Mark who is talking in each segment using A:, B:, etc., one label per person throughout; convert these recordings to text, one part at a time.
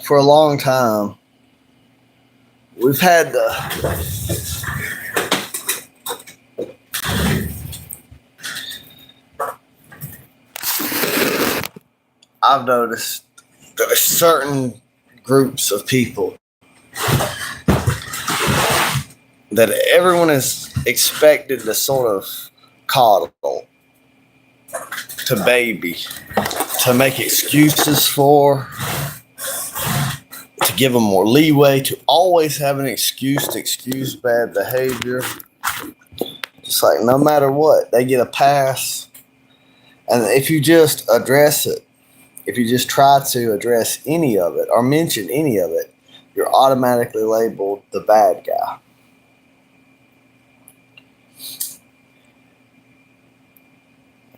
A: for a long time, we've had I've noticed there's certain groups of people that everyone is expected to sort of coddle, to baby, to make excuses for, to give them more leeway, to always have an excuse to excuse bad behavior. Just like no matter what, they get a pass. And if you just address it, if you just try to address any of it or mention any of it, you're automatically labeled the bad guy.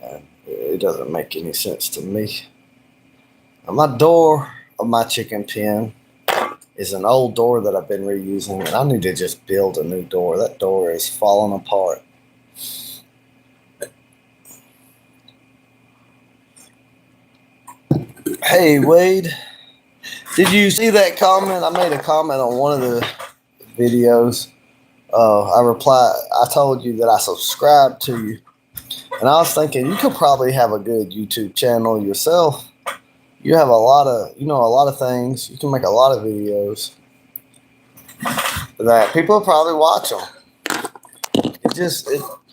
A: And it doesn't make any sense to me. Now, my door of my chicken pen is an old door that I've been reusing, and I need to just build a new door. That door is falling apart. Hey, Wade, did you see that comment? I made a comment on one of the videos. I told you that I subscribed to you, and I was thinking you could probably have a good YouTube channel yourself. You have a lot of things. You can make a lot of videos that people probably watch them.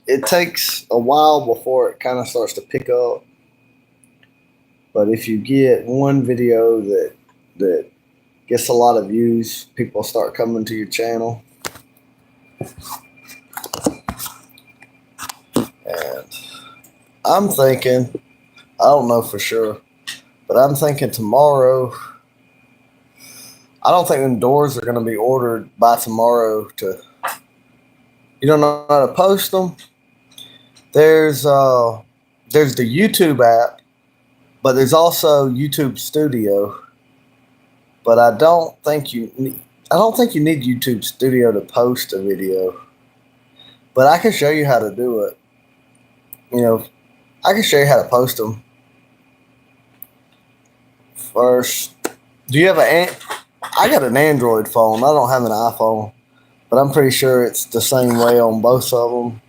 A: It takes a while before it kind of starts to pick up. But if you get one video that gets a lot of views, people start coming to your channel. And I'm thinking, I don't know for sure, but I'm thinking tomorrow, I don't think the doors are going to be ordered by tomorrow. You don't know how to post them? There's the YouTube app, but there's also YouTube Studio. But I don't think you need YouTube Studio to post a video. But I can show you how to do it. I can show you how to post them. First, do you have I got an Android phone. I don't have an iPhone, but I'm pretty sure it's the same way on both of them.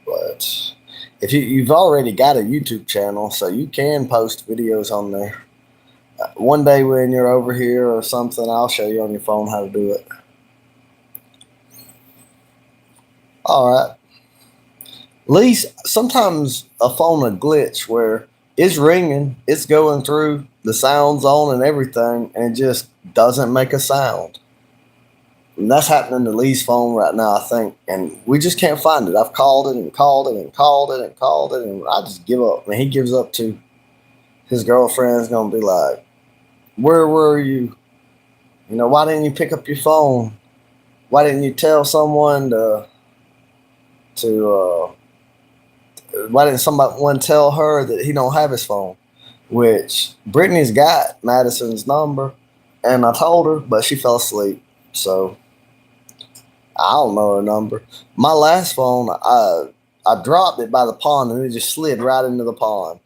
A: But if you've already got a YouTube channel, so you can post videos on there. One day when you're over here or something, I'll show you on your phone how to do it. All right. At least sometimes a phone will glitch where it's ringing, it's going through, the sound's on and everything, and it just doesn't make a sound. And that's happening to Lee's phone right now, I think, and we just can't find it. I've called it and called it and called it and called it, and I just give up. And he gives up too. His girlfriend's going to be like, where were you? Why didn't you pick up your phone? Why didn't you tell someone why didn't someone tell her that he don't have his phone? Which Brittany's got Madison's number, and I told her, but she fell asleep. So I don't know her number. My last phone, I dropped it by the pond, and it just slid right into the pond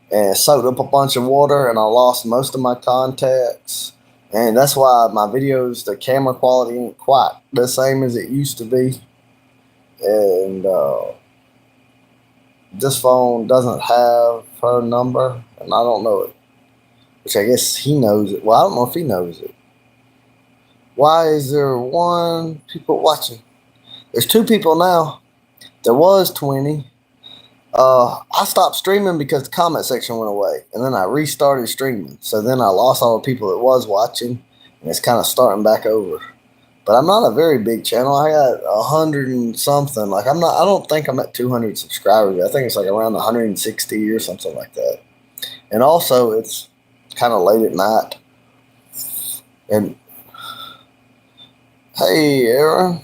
A: and soaked up a bunch of water, and I lost most of my contacts. And that's why my videos, the camera quality ain't quite the same as it used to be. And this phone doesn't have her number, and I don't know it. Which I guess he knows it. Well, I don't know if he knows it. Why is there one people watching? There's 2 people now. There was 20. I stopped streaming because the comment section went away, and then I restarted streaming. So then I lost all the people that was watching, and it's kind of starting back over. But I'm not a very big channel. I got 100 and something. I don't think I'm at 200 subscribers. I think it's like around 160 or something like that. And also, it's kind of late at night. And hey, Aaron.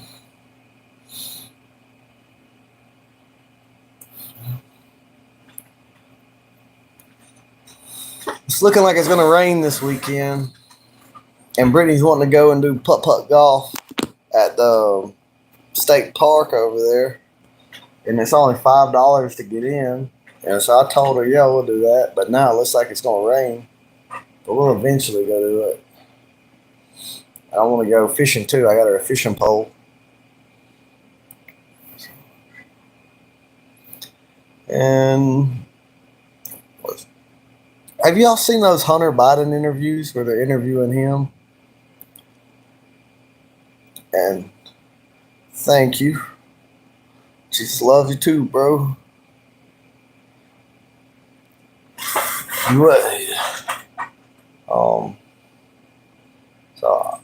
A: It's looking like it's going to rain this weekend. And Brittany's wanting to go and do putt-putt golf at the state park over there. And it's only $5 to get in. And so I told her, yeah, we'll do that. But now it looks like it's going to rain. But we'll eventually go do it. I want to go fishing too. I got a fishing pole. And have y'all seen those Hunter Biden interviews where they're interviewing him? And thank you. Jesus loves you too, bro. Um, so,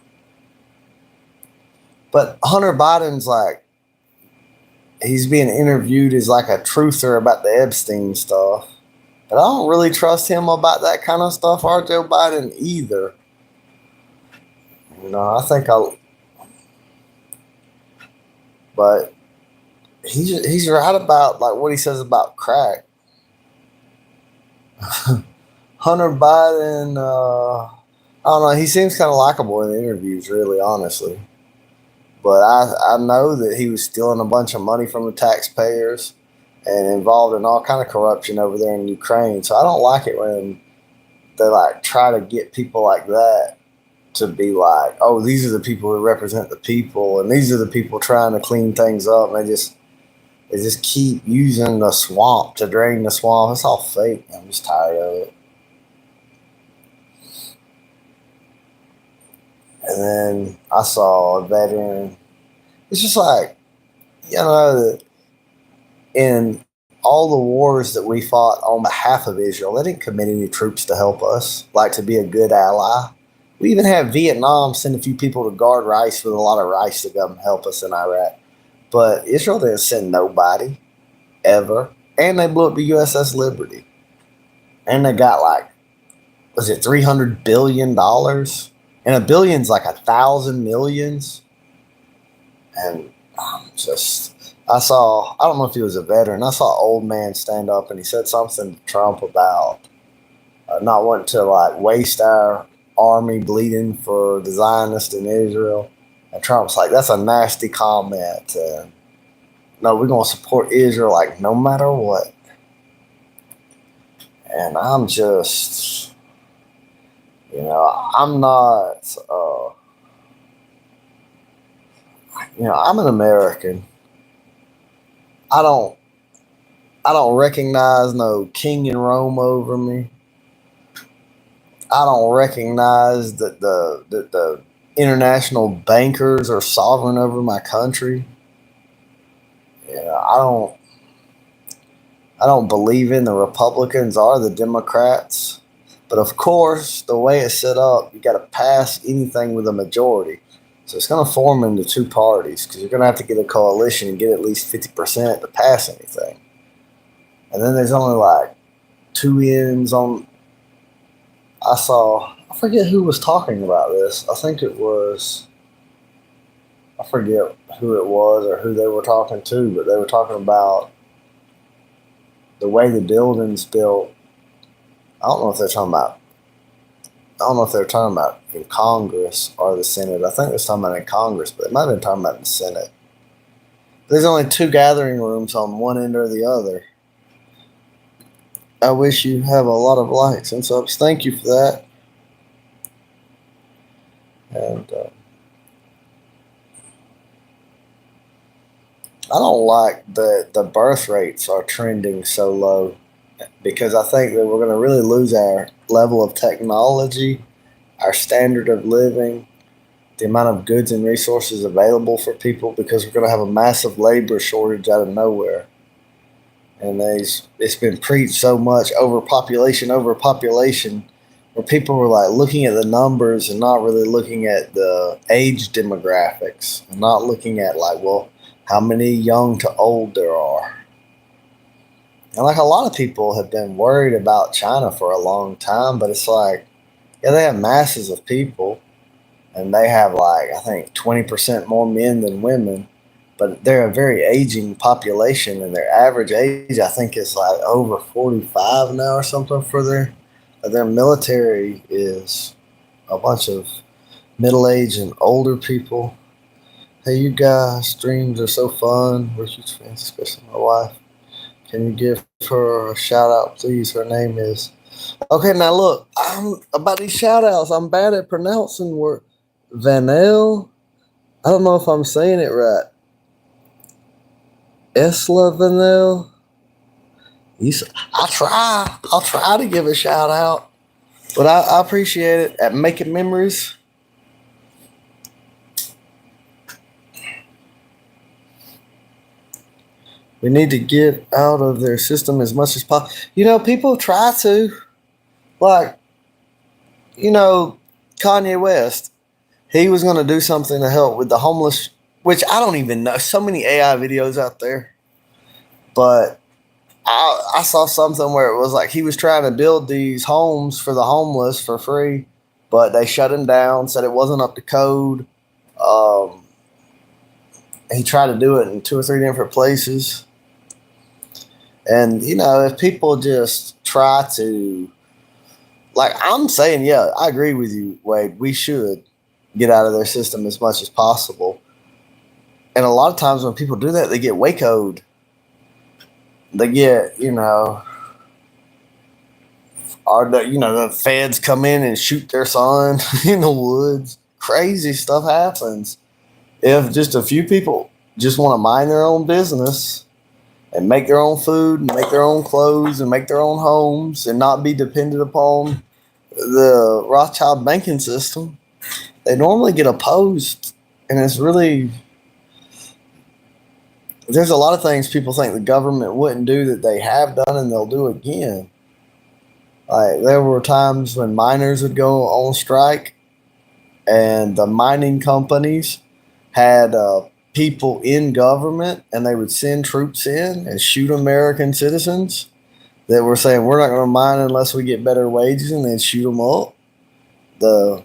A: but Hunter Biden's like, he's being interviewed as like a truther about the Epstein stuff. But I don't really trust him about that kind of stuff, or Joe Biden either. I think but he's right about like what he says about crack. Hunter Biden, I don't know. He seems kind of likable in the interviews, really, honestly. But I know that he was stealing a bunch of money from the taxpayers and involved in all kind of corruption over there in Ukraine. So I don't like it when they like try to get people like that to be like, oh, these are the people who represent the people, and these are the people trying to clean things up, and they just keep using the swamp to drain the swamp. It's all fake. I'm just tired of it. And then I saw a veteran. It's just like, that in all the wars that we fought on behalf of Israel, they didn't commit any troops to help us, like to be a good ally. We even had Vietnam send a few people to guard rice with a lot of rice to come help us in Iraq. But Israel didn't send nobody, ever. And they blew up the USS Liberty. And they got like, was it $300 billion? And a billion's like 1,000 millions. And I don't know if he was a veteran. I saw an old man stand up and he said something to Trump about not wanting to like waste our army bleeding for the Zionists in Israel. And Trump's like, that's a nasty comment. No, we're going to support Israel like no matter what. And I'm just, I'm not, I'm an American. I don't recognize no king in Rome over me. I don't recognize that the international bankers are sovereign over my country. I don't believe in the Republicans or the Democrats. But of course, the way it's set up, you got to pass anything with a majority. So it's going to form into two parties because you're going to have to get a coalition and get at least 50% to pass anything. And then there's only like two ends on. I forget who was talking about this. I forget who it was or who they were talking to, but they were talking about the way the building's built. I don't know if they're talking about in Congress or the Senate. I think they're talking about in Congress, but they might have been talking about in the Senate. There's only two gathering rooms on one end or the other. I wish you have a lot of likes and subs. Thank you for that. And I don't like that the birth rates are trending so low, because I think that we're going to really lose our level of technology, our standard of living, the amount of goods and resources available for people, because we're going to have a massive labor shortage out of nowhere. And it's been preached so much, overpopulation, where people were like looking at the numbers and not really looking at the age demographics, and not looking at like, well, how many young to old there are. And like a lot of people have been worried about China for a long time, but it's like, yeah, they have masses of people, and they have like, I think 20% more men than women, but they're a very aging population, and their average age, I think, is like over 45 now or something for their military is a bunch of middle-aged and older people. Hey, you guys, streams are so fun. We're huge fans, especially my wife. Can you give her a shout out, please? Her name is Okay, now look, I'm about these shout outs. I'm bad at pronouncing word. Vanel. I don't know if I'm saying it right. Esla Vanel. I try. I'll try to give a shout out. But I appreciate it at making memories. We need to get out of their system as much as possible. People try to. Like, you know, Kanye West, he was going to do something to help with the homeless, which I don't even know. So many AI videos out there. But I saw something where it was like he was trying to build these homes for the homeless for free, but they shut him down, said it wasn't up to code. Um, he tried to do it in two or three different places. And, if people just try to, like I'm saying, yeah, I agree with you, Wade. We should get out of their system as much as possible. And a lot of times when people do that, they get Waco'd. They get, or the feds come in and shoot their son in the woods. Crazy stuff happens. If just a few people just want to mind their own business and make their own food and make their own clothes and make their own homes and not be dependent upon the Rothschild banking system, they normally get opposed. And it's really, there's a lot of things people think the government wouldn't do that they have done and they'll do again. Like there were times when miners would go on strike and the mining companies had people in government and they would send troops in and shoot American citizens that were saying, we're not going to mine unless we get better wages, and then shoot them up. The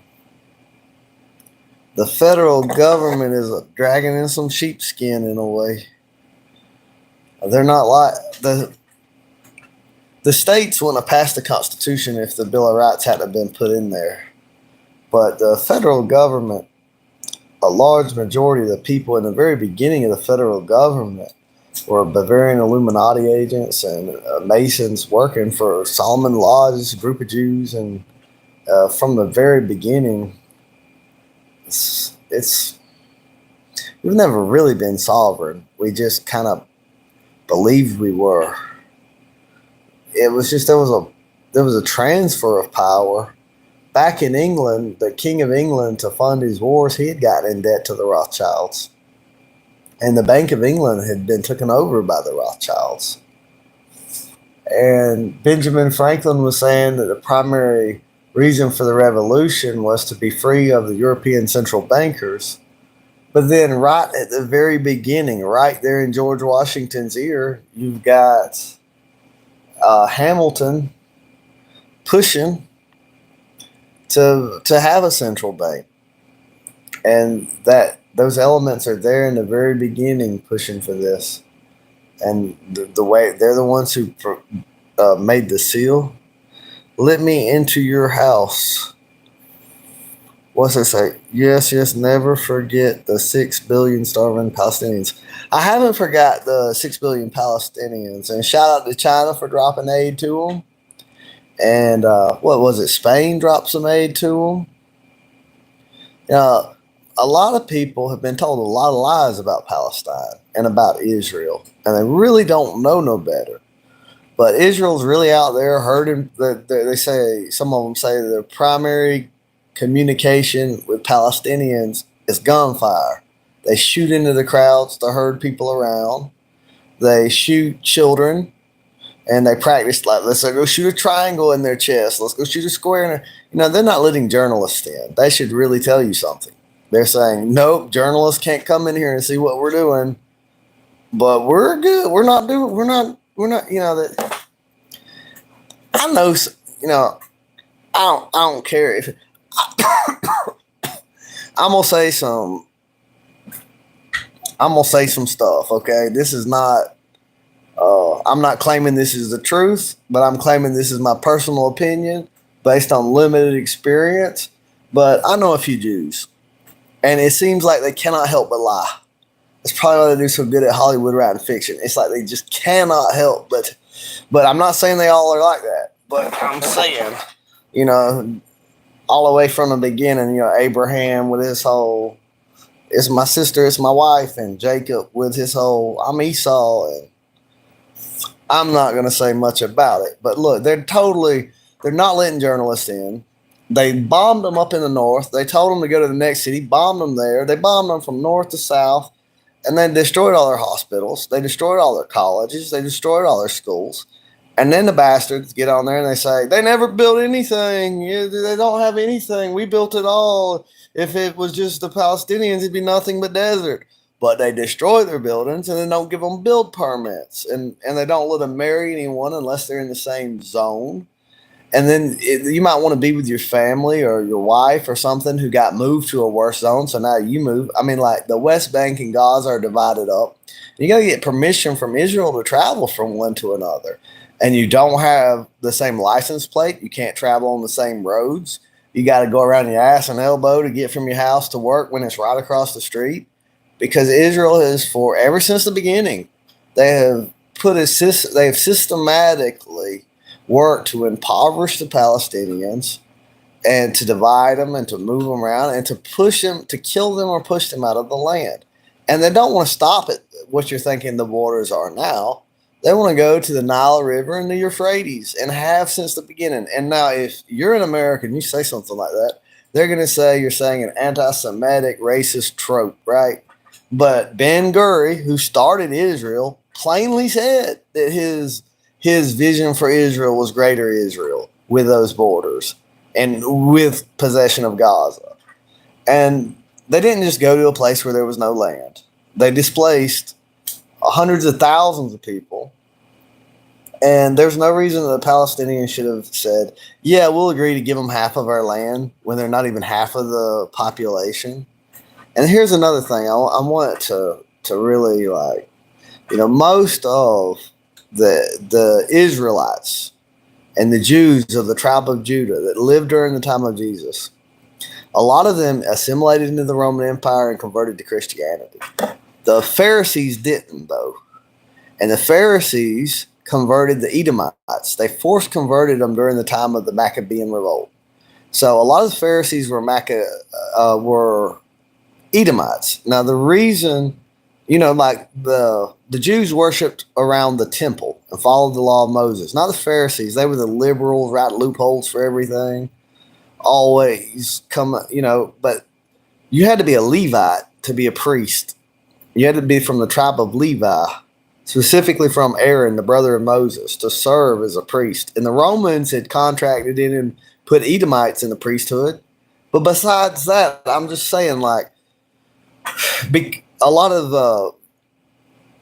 A: federal government is dragging in some sheepskin in a way. They're not like the states wouldn't have passed the Constitution if the Bill of Rights hadn't been put in there. But the federal government, a large majority of the people in the very beginning of the federal government were Bavarian Illuminati agents and Masons working for Solomon Lodge's group of Jews. And from the very beginning, we've never really been sovereign. We just kind of believed we were. It was just there was a transfer of power. Back in England, the King of England, to fund his wars, he had gotten in debt to the Rothschilds. And the Bank of England had been taken over by the Rothschilds. And Benjamin Franklin was saying that the primary reason for the revolution was to be free of the European central bankers. But then right at the very beginning, right there in George Washington's ear, you've got Hamilton pushing to have a central bank. And that those elements are there in the very beginning pushing for this. And the way they're the ones who made the seal. Let me into your house. What's it say? Yes, never forget the 6 billion starving Palestinians. I haven't forgot the 6 billion Palestinians. And shout out to China for dropping aid to them. And what was it? Spain dropped some aid to them. A lot of people have been told a lot of lies about Palestine and about Israel. And they really don't know no better. But Israel's really out there hurting. They say, some of them say their primary communication with Palestinians is gunfire. They shoot into the crowds to herd people around. They shoot children, and they practice like, let's go shoot a triangle in their chest. Let's go shoot a square. They're not letting journalists in. They should really tell you something. They're saying, nope, journalists can't come in here and see what we're doing. But we're good. We're not, that. I know, I don't care if I'm gonna say some stuff, okay? This is not I'm not claiming this is the truth, but I'm claiming this is my personal opinion based on limited experience. But I know a few Jews, and it seems like they cannot help but lie. That's probably why they do so good at Hollywood writing fiction. It's like they just cannot help but I'm not saying they all are like that. But I'm saying, you know, all the way from the beginning, Abraham with his whole, it's my sister, it's my wife, and Jacob with his whole, I'm Esau, and I'm not going to say much about it. But look, they're not letting journalists in. They bombed them up in the north. They told them to go to the next city, bombed them there. They bombed them from north to south, and they destroyed all their hospitals. They destroyed all their colleges. They destroyed all their schools. And then the bastards get on there and they say, they never built anything. They don't have anything. We built it all. If it was just the Palestinians, it'd be nothing but desert. But they destroy their buildings and they don't give them build permits. And they don't let them marry anyone unless they're in the same zone. And then you might want to be with your family or your wife or something who got moved to a worse zone. So now you move. I mean, like the West Bank and Gaza are divided up. You got to get permission from Israel to travel from one to another. And you don't have the same license plate. You can't travel on the same roads. You got to go around your ass and elbow to get from your house to work when it's right across the street. Because Israel has, ever since the beginning, they have systematically worked to impoverish the Palestinians and to divide them and to move them around and to push them, to kill them or push them out of the land. And they don't want to stop at what you're thinking the borders are now. They want to go to the Nile River and the Euphrates and have since the beginning. And now if you're an American, you say something like that, they're going to say you're saying an anti-Semitic racist trope, right? But Ben Guri, who started Israel, plainly said that his vision for Israel was greater Israel with those borders and with possession of Gaza. And they didn't just go to a place where there was no land. They displaced hundreds of thousands of people. And there's no reason that the Palestinians should have said, yeah, we'll agree to give them half of our land when they're not even half of the population. And here's another thing. I want to really most of the Israelites and the Jews of the tribe of Judah that lived during the time of Jesus, a lot of them assimilated into the Roman Empire and converted to Christianity. The Pharisees didn't, though. And the Pharisees converted the Edomites. They force converted them during the time of the Maccabean revolt. So a lot of the Pharisees were Edomites. Now, the reason, the Jews worshipped around the temple and followed the law of Moses. Not the Pharisees. They were the liberals, right? Loopholes for everything. Always but you had to be a Levite to be a priest. You had to be from the tribe of Levi, specifically from Aaron, the brother of Moses, to serve as a priest. And the Romans had contracted in and put Edomites in the priesthood. But besides that, I'm just saying, a lot of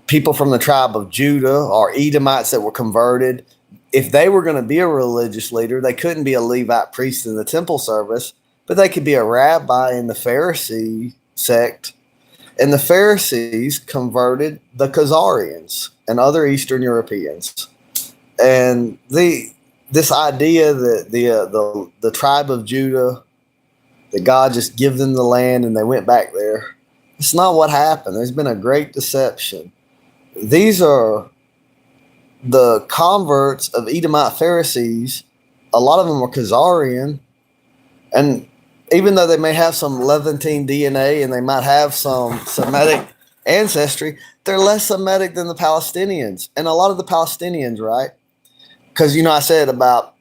A: people from the tribe of Judah are Edomites that were converted. If they were going to be a religious leader, they couldn't be a Levite priest in the temple service, but they could be a rabbi in the Pharisee sect. And the Pharisees converted the Khazarians and other Eastern Europeans. And this idea that the tribe of Judah, that God just give them the land and they went back there, it's not what happened. There's been a great deception. These are the converts of Edomite Pharisees. A lot of them are Khazarian. And even though they may have some Levantine DNA and they might have some Semitic ancestry, they're less Semitic than the Palestinians. And a lot of the Palestinians, right? Because, I said about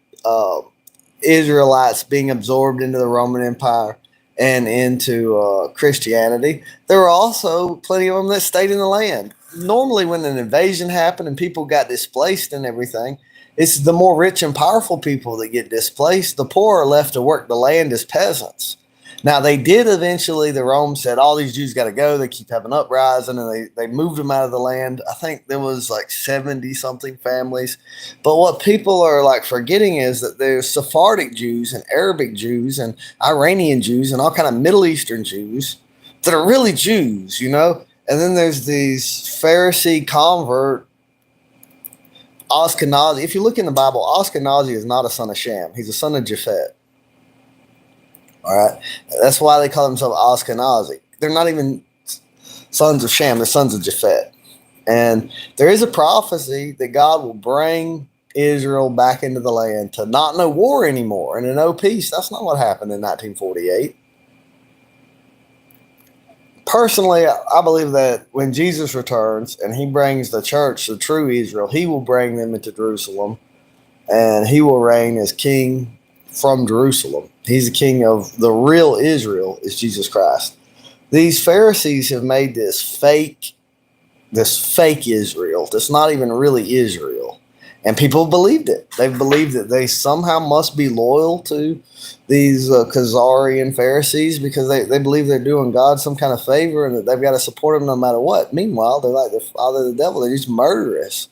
A: Israelites being absorbed into the Roman Empire and into Christianity. There were also plenty of them that stayed in the land. Normally when an invasion happened and people got displaced and everything, it's the more rich and powerful people that get displaced. The poor are left to work the land as peasants. Now, they did eventually, the Rome said, all these Jews got to go. They keep having uprising, and they moved them out of the land. I think there was 70-something families. But what people are forgetting is that there's Sephardic Jews and Arabic Jews and Iranian Jews and all kind of Middle Eastern Jews that are really Jews, And then there's these Pharisee convert Ashkenazi. If you look in the Bible, Ashkenazi is not a son of Shem. He's a son of Japhet. All right. That's why they call themselves Ashkenazi. They're not even sons of Shem. They're sons of Japhet. And there is a prophecy that God will bring Israel back into the land to not know war anymore and to know peace. That's not what happened in 1948. Personally, I believe that when Jesus returns and he brings the church, the true Israel, he will bring them into Jerusalem and he will reign as king from Jerusalem. He's the king of the real Israel, is Jesus Christ. These Pharisees have made this fake Israel that's not even really Israel. And people believed it. They believed that they somehow must be loyal to these Khazarian Pharisees because they believe they're doing God some kind of favor and that they've got to support him no matter what. Meanwhile, they're like the father of the devil. They're just murderous.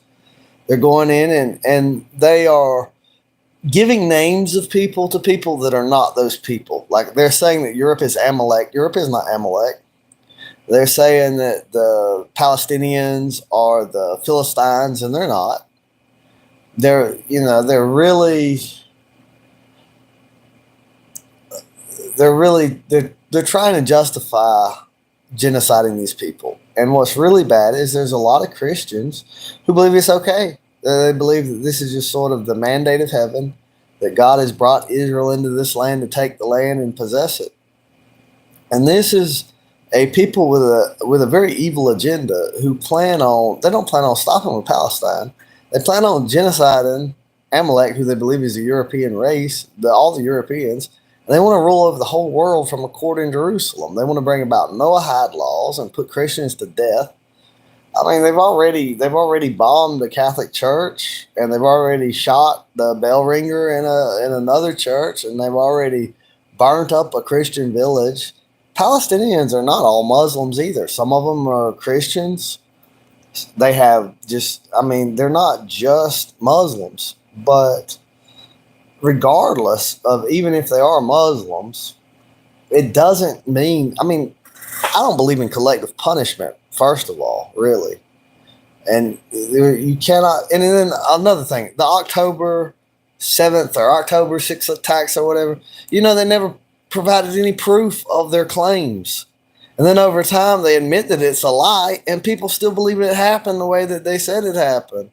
A: They're going in and they are giving names of people to people that are not those people. Like they're saying that Europe is Amalek. Europe is not Amalek. They're saying that the Palestinians are the Philistines, and they're not. They're trying to justify genociding these people. And what's really bad is there's a lot of Christians who believe it's okay. They believe that this is just sort of the mandate of heaven, that God has brought Israel into this land to take the land and possess it. And this is a people with a very evil agenda who they don't plan on stopping with Palestine. They plan on genociding Amalek, who they believe is a European race, all the Europeans. And they want to rule over the whole world from a court in Jerusalem. They want to bring about Noahide laws and put Christians to death. I mean, they've already bombed the Catholic Church, and they've already shot the bell ringer in another church, and they've already burnt up a Christian village. Palestinians are not all Muslims either. Some of them are Christians. They're not just Muslims, but regardless of even if they are Muslims, it doesn't mean, I don't believe in collective punishment, first of all, really. And you cannot, and then another thing, the October 7th or October 6th attacks or whatever, they never provided any proof of their claims. And then over time, they admit that it's a lie, and people still believe it happened the way that they said it happened.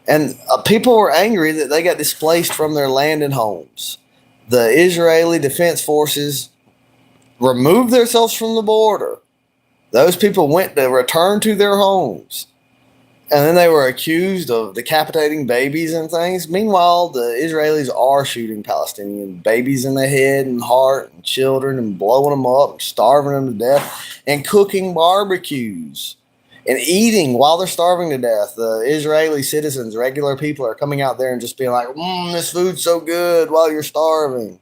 A: And people were angry that they got displaced from their land and homes. The Israeli Defense Forces removed themselves from the border. Those people went to return to their homes. And then they were accused of decapitating babies and things. Meanwhile, the Israelis are shooting Palestinian babies in the head and heart and children and blowing them up and starving them to death and cooking barbecues and eating while they're starving to death. The Israeli citizens, regular people, are coming out there and just being like, this food's so good while you're starving.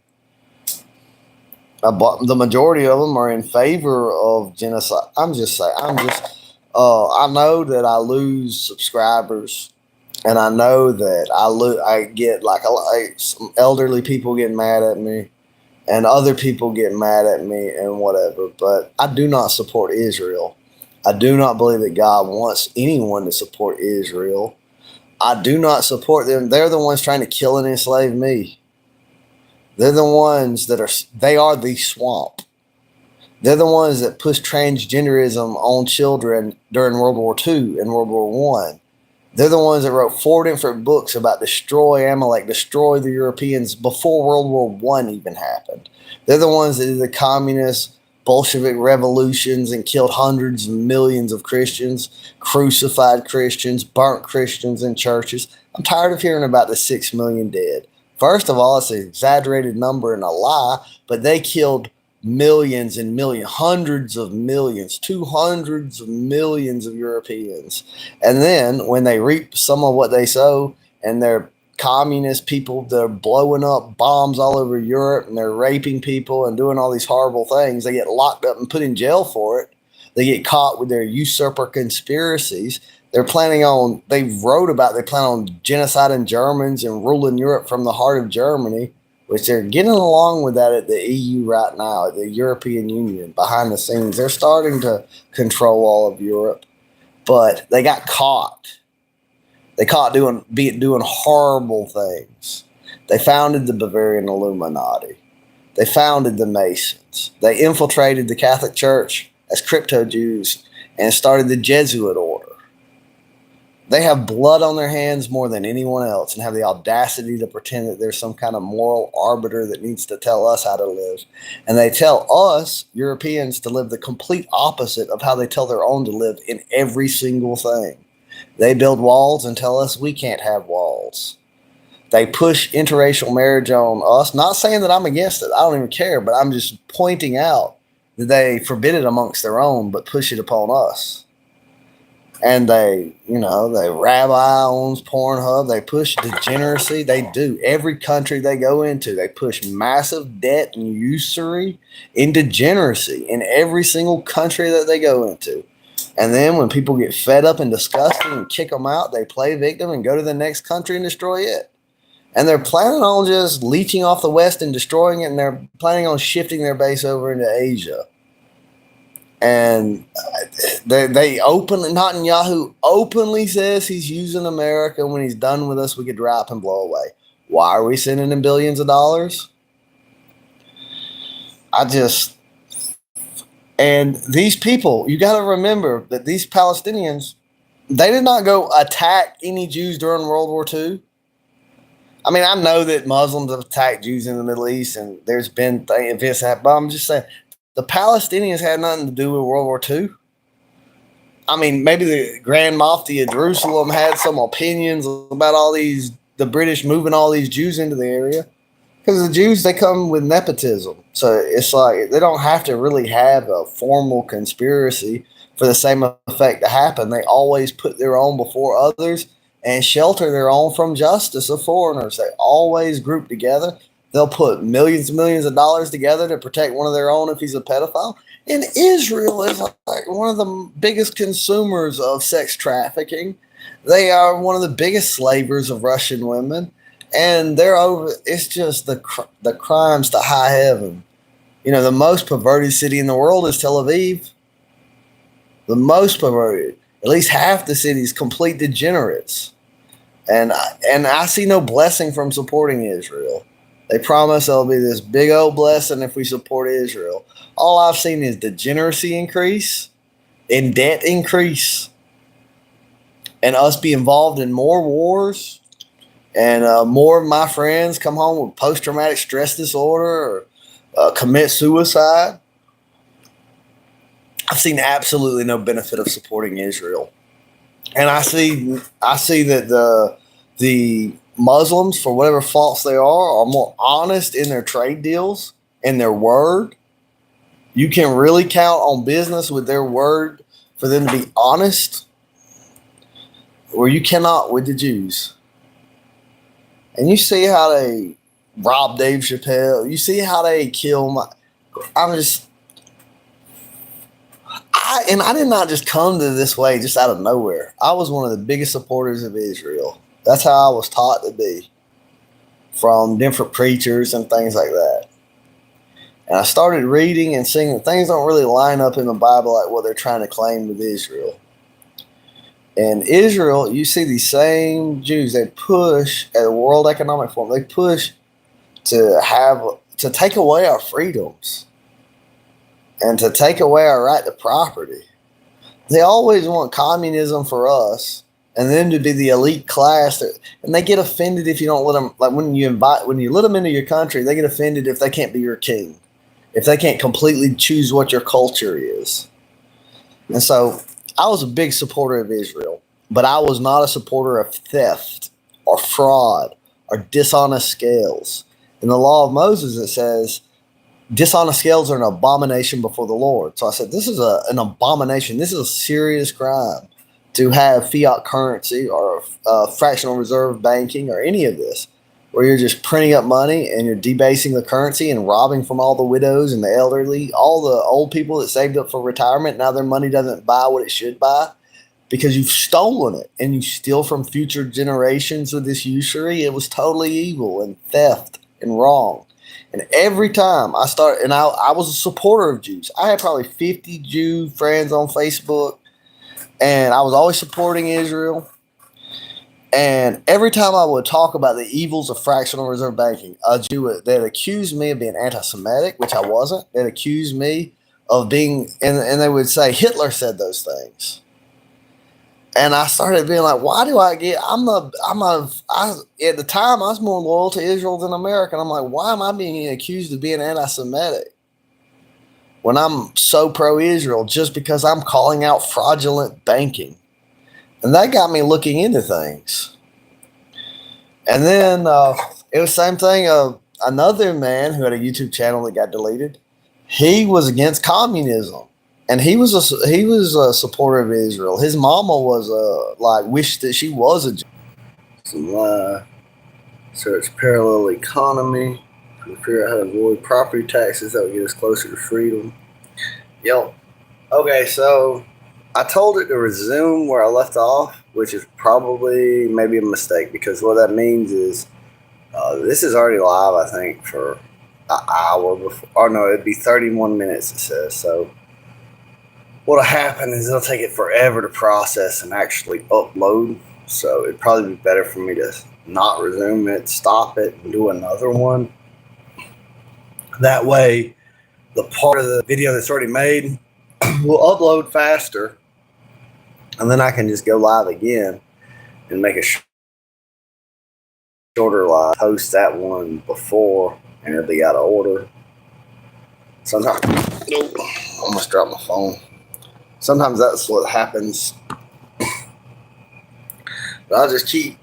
A: The majority of them are in favor of genocide. I know that I lose subscribers, and I know that I get some elderly people getting mad at me, and other people get mad at me and whatever. But I do not support Israel. I do not believe that God wants anyone to support Israel. I do not support them. They're the ones trying to kill and enslave me. They're the ones they are the swamp. They're the ones that pushed transgenderism on children during World War II and World War I. They're the ones that wrote 4 different books about destroy Amalek, destroy the Europeans before World War I even happened. They're the ones that did the communist Bolshevik revolutions and killed hundreds of millions of Christians, crucified Christians, burnt Christians in churches. I'm tired of hearing about the 6 million dead. First of all, it's an exaggerated number and a lie, but they killed millions and millions, hundreds of millions, 200s of millions of Europeans. And then when they reap some of what they sow and they're communist people, they're blowing up bombs all over Europe and they're raping people and doing all these horrible things, they get locked up and put in jail for it. They get caught with their usurper conspiracies. They plan on genociding Germans and ruling Europe from the heart of Germany, which they're getting along with that at the EU right now, at the European Union, behind the scenes. They're starting to control all of Europe, but they got caught. They caught doing horrible things. They founded the Bavarian Illuminati. They founded the Masons. They infiltrated the Catholic Church as crypto Jews and started the Jesuit order. They have blood on their hands more than anyone else and have the audacity to pretend that there's some kind of moral arbiter that needs to tell us how to live. And they tell us, Europeans, to live the complete opposite of how they tell their own to live in every single thing. They build walls and tell us we can't have walls. They push interracial marriage on us. Not saying that I'm against it. I don't even care, but I'm just pointing out that they forbid it amongst their own, but push it upon us. And they Rabbi owns Pornhub. They push degeneracy. They do. Every country they go into, they push massive debt and usury and degeneracy in every single country that they go into. And then when people get fed up and disgusted and kick them out, they play victim and go to the next country and destroy it. And they're planning on just leeching off the West and destroying it, and they're planning on shifting their base over into Asia. And they openly, Netanyahu openly says he's using America. When he's done with us, we could drop and blow away. Why are we sending him billions of dollars? And these people, you got to remember that these Palestinians, they did not go attack any Jews during World War II. I mean, I know that Muslims have attacked Jews in the Middle East, and there's been events that, but I'm just saying, the Palestinians had nothing to do with World War II. I mean, maybe the Grand Mufti of Jerusalem had some opinions about the British moving all these Jews into the area. Because the Jews, they come with nepotism. So it's like they don't have to really have a formal conspiracy for the same effect to happen. They always put their own before others and shelter their own from justice of foreigners. They always group together. They'll put millions and millions of dollars together to protect one of their own if he's a pedophile. And Israel is like one of the biggest consumers of sex trafficking. They are one of the biggest slavers of Russian women. And they're over. It's just the crimes to high heaven. The most perverted city in the world is Tel Aviv. The most perverted. At least half the city is complete degenerates. And I see no blessing from supporting Israel. They promise there'll be this big old blessing if we support Israel. All I've seen is degeneracy increase and debt increase. And us be involved in more wars. And more of my friends come home with post-traumatic stress disorder or commit suicide. I've seen absolutely no benefit of supporting Israel. And I see that the Muslims, for whatever faults they are more honest in their trade deals and their word. You can really count on business with their word for them to be honest, or you cannot with the Jews. And you see how they rob Dave Chappelle. You see how they kill I did not just come to this way just out of nowhere. I was one of the biggest supporters of Israel. That's how I was taught to be from different preachers and things like that. And I started reading and seeing that things don't really line up in the Bible like what they're trying to claim with Israel. And Israel, you see these same Jews, they push at the World Economic Forum, they push to take away our freedoms and to take away our right to property. They always want communism for us and them to be the elite class. And they get offended if you don't let them, like when you let them into your country, they get offended if they can't be your king, if they can't completely choose what your culture is. And so I was a big supporter of Israel, but I was not a supporter of theft or fraud or dishonest scales. In the law of Moses, it says dishonest scales are an abomination before the Lord. So I said, this is an abomination. This is a serious crime to have fiat currency or fractional reserve banking or any of this, where you're just printing up money and you're debasing the currency and robbing from all the widows and the elderly, all the old people that saved up for retirement. Now their money doesn't buy what it should buy because you've stolen it, and you steal from future generations with this usury. It was totally evil and theft and wrong. And every time I was a supporter of Jews. I had probably 50 Jew friends on Facebook, and I was always supporting Israel. And every time I would talk about the evils of fractional reserve banking, they'd accuse me of being anti-Semitic, which I wasn't. They'd accuse me of being, and they would say Hitler said those things. And I started being like, why do I get? At the time I was more loyal to Israel than America. And I'm like, why am I being accused of being anti-Semitic when I'm so pro-Israel just because I'm calling out fraudulent banking? And that got me looking into things. And then it was the same thing. Another man who had a YouTube channel that got deleted. He was against communism. And he was a supporter of Israel. His mama was wished that she was a Jew. Some search parallel economy to figure out how to avoid property taxes that would get us closer to freedom. Yo, okay, so I told it to resume where I left off, which is probably maybe a mistake because what that means is this is already live. I think for an hour before. Oh no, it'd be 31 minutes. It says so. What'll happen is it'll take it forever to process and actually upload. So it'd probably be better for me to not resume it, stop it, and do another one. That way, the part of the video that's already made will upload faster, and then I can just go live again and make a shorter live, post that one before, and it'll be out of order. Sometimes, nope, I almost dropped my phone. Sometimes that's what happens. But I'll just keep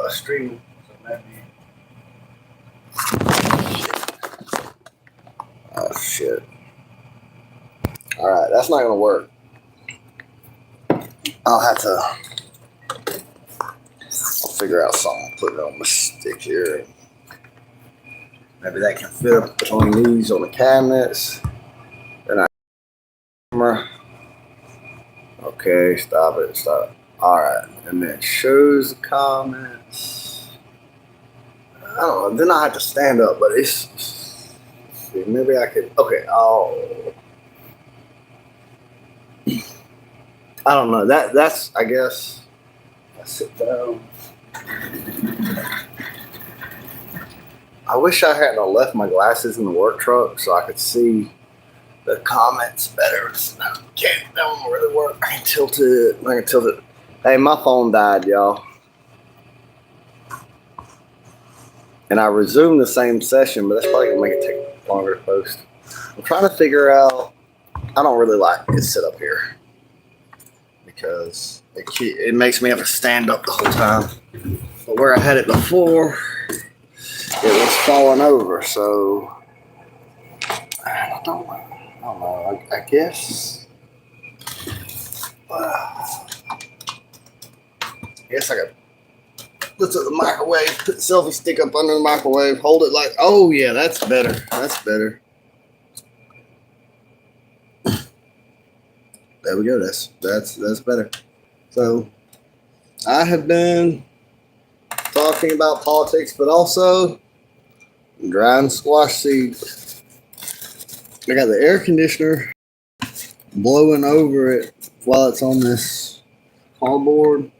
A: streaming. So oh shit. Alright, that's not gonna work. I'll figure out something, put it on my stick here. Maybe that can fit up between these on the cabinets. Then okay, stop it. Alright, and then shows the comments. I don't know, then I have to stand up, but it's maybe I could. Okay, I don't know. That's I guess. I sit down. I wish I hadn't left my glasses in the work truck so I could see the comments better. That won't really work. I can tilt it. Hey, my phone died, y'all. And I resumed the same session, but that's probably gonna make it take longer to post. I'm trying to figure out. I don't really like it sit up here because it makes me have to stand up the whole time. But where I had it before, it was falling over. So I don't know. I guess. I guess I could lift up the microwave, put the selfie stick up under the microwave, hold it like. Oh yeah, that's better. That's better. There we go. That's better. So I have been talking about politics, but also drying squash seeds. I got the air conditioner blowing over it while it's on this cardboard,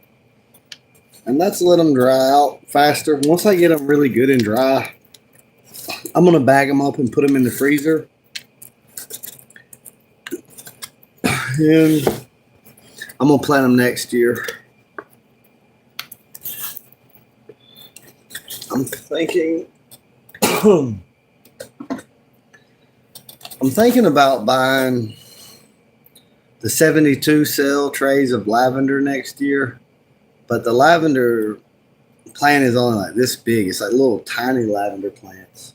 A: and that's let them dry out faster. Once I get them really good and dry, I'm gonna bag them up and put them in the freezer. And I'm gonna plant them next year. I'm thinking about buying the 72 cell trays of lavender next year, but the lavender plant is only like this big. It's like little tiny lavender plants,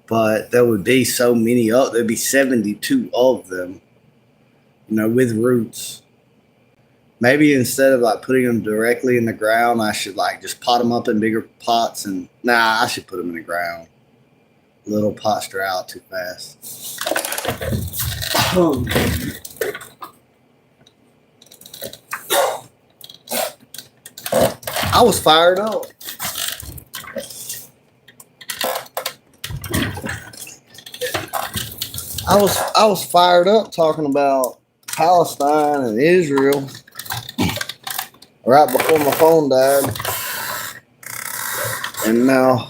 A: but there would be so many there'd be 72 of them, with roots. Maybe instead of like putting them directly in the ground, I should like just pot them up in bigger pots. And I should put them in the ground. Little pots dry out too fast. I was fired up. I was fired up talking about Palestine and Israel right before my phone died. And now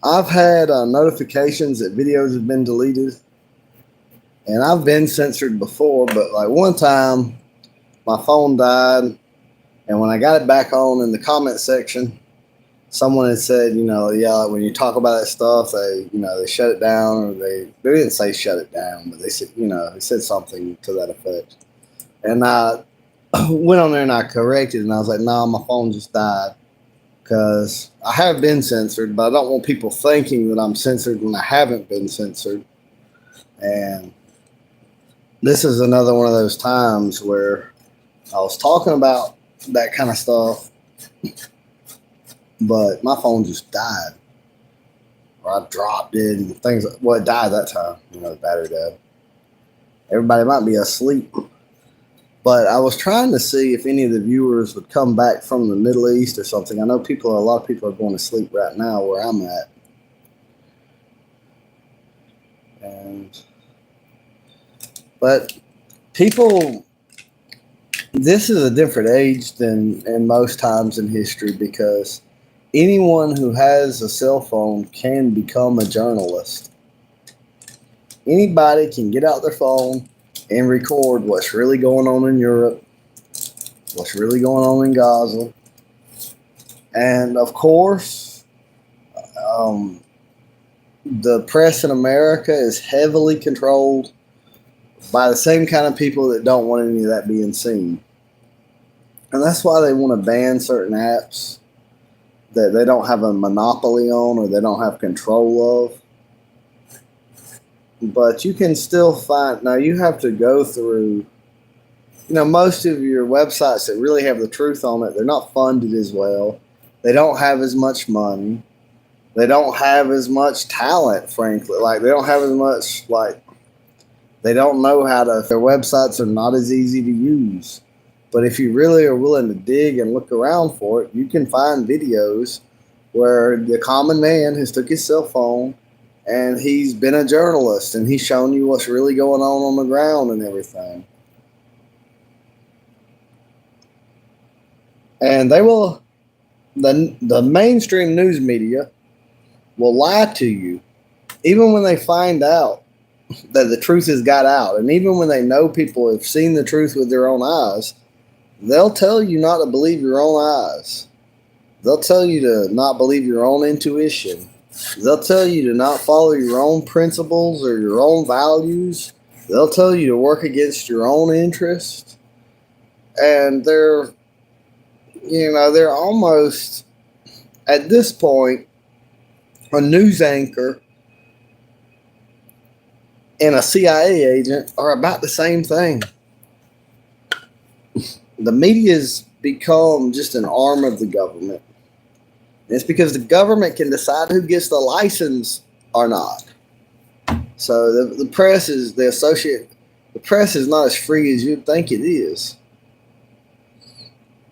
A: I've had notifications that videos have been deleted. And I've been censored before, but like one time my phone died, and when I got it back on in the comment section, someone had said, yeah, when you talk about that stuff, they shut it down, or they didn't say shut it down, but they said, they said something to that effect. And I went on there and I corrected, and I was like, nah, my phone just died. Because I have been censored, but I don't want people thinking that I'm censored when I haven't been censored. And this is another one of those times where I was talking about that kind of stuff, but my phone just died. Or I dropped it and things. Well, it died that time. The battery died. Everybody might be asleep. But I was trying to see if any of the viewers would come back from the Middle East or something. I know a lot of people are going to sleep right now where I'm at. But people, this is a different age than in most times in history, because anyone who has a cell phone can become a journalist. Anybody can get out their phone and record what's really going on in Europe, what's really going on in Gaza. And of course, the press in America is heavily controlled by the same kind of people that don't want any of that being seen. And that's why they want to ban certain apps that they don't have a monopoly on or they don't have control of. But you can still find, now you have to go through, most of your websites that really have the truth on it, they're not funded as well. They don't have as much money. They don't have as much talent, frankly. They don't have as much, they don't know how to, their websites are not as easy to use. But if you really are willing to dig and look around for it, you can find videos where the common man has took his cell phone and he's been a journalist and he's shown you what's really going on the ground and everything. And they will, the mainstream news media will lie to you, even when they find out that the truth has got out. And even when they know people have seen the truth with their own eyes, they'll tell you not to believe your own eyes. They'll tell you to not believe your own intuition. They'll tell you to not follow your own principles or your own values. They'll tell you to work against your own interests. And they're almost, at this point, a news anchor and a CIA agent are about the same thing. The media's become just an arm of the government. And it's because the government can decide who gets the license or not. So the press is the press is not as free as you'd think it is.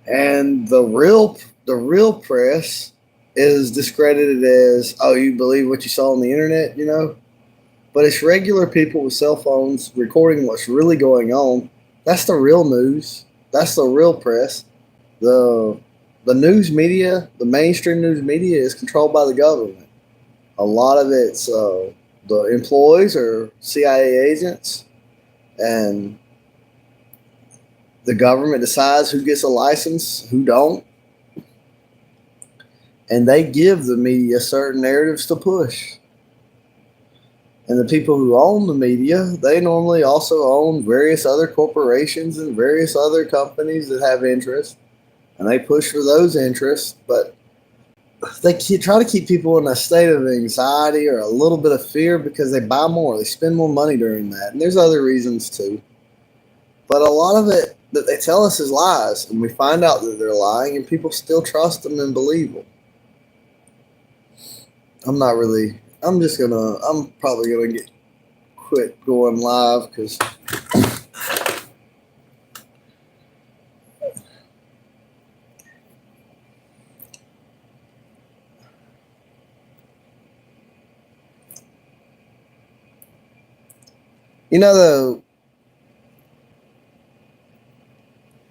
A: And the real press is discredited as, oh, you believe what you saw on the internet, But it's regular people with cell phones recording what's really going on. That's the real news. That's the real press. The news media, the mainstream news media, is controlled by the government. A lot of it's the employees are CIA agents, and the government decides who gets a license, who don't. And they give the media certain narratives to push. And the people who own the media, they normally also own various other corporations and various other companies that have interests. And they push for those interests. But they try to keep people in a state of anxiety or a little bit of fear because they buy more. They spend more money during that. And there's other reasons too. But a lot of it that they tell us is lies. And we find out that they're lying and people still trust them and believe them. I'm probably going to quit going live because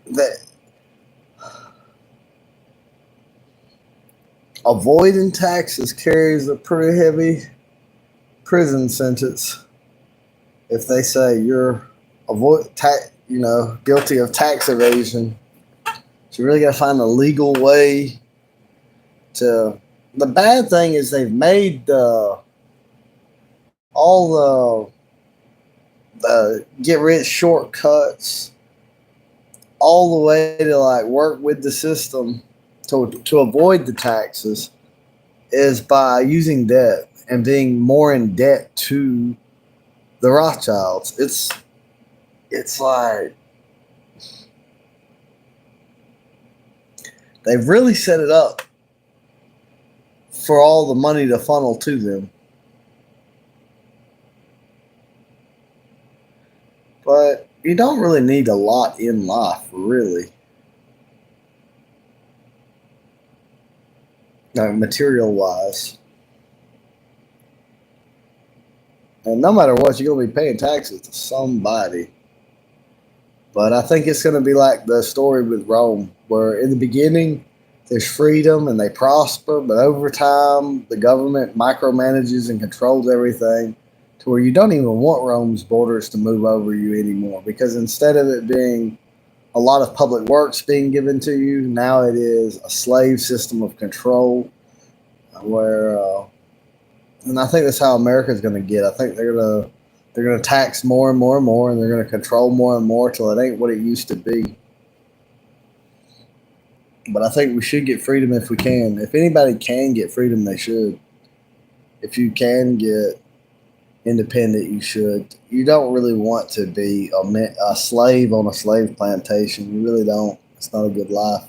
A: that avoiding taxes carries a pretty heavy prison sentence. If they say you're guilty of tax evasion. So you really got to find a legal way to. The bad thing is they've made all the get rich shortcuts all the way to like work with the system to avoid the taxes is by using debt and being more in debt to the Rothschilds. It's like they've really set it up for all the money to funnel to them. But you don't really need a lot in life, really. Like material wise. And no matter what, you're going to be paying taxes to somebody. But I think it's going to be like the story with Rome, where in the beginning, there's freedom and they prosper, but over time, the government micromanages and controls everything to where you don't even want Rome's borders to move over you anymore. Because instead of it being a lot of public works being given to you, now it is a slave system of control where, and I think that's how America's going to get. I think they're going to tax more and more and more, and they're going to control more and more till it ain't what it used to be. But I think we should get freedom if we can. If anybody can get freedom, they should. If you can get independent, you should. You don't really want to be a slave on a slave plantation. You really don't. It's not a good life.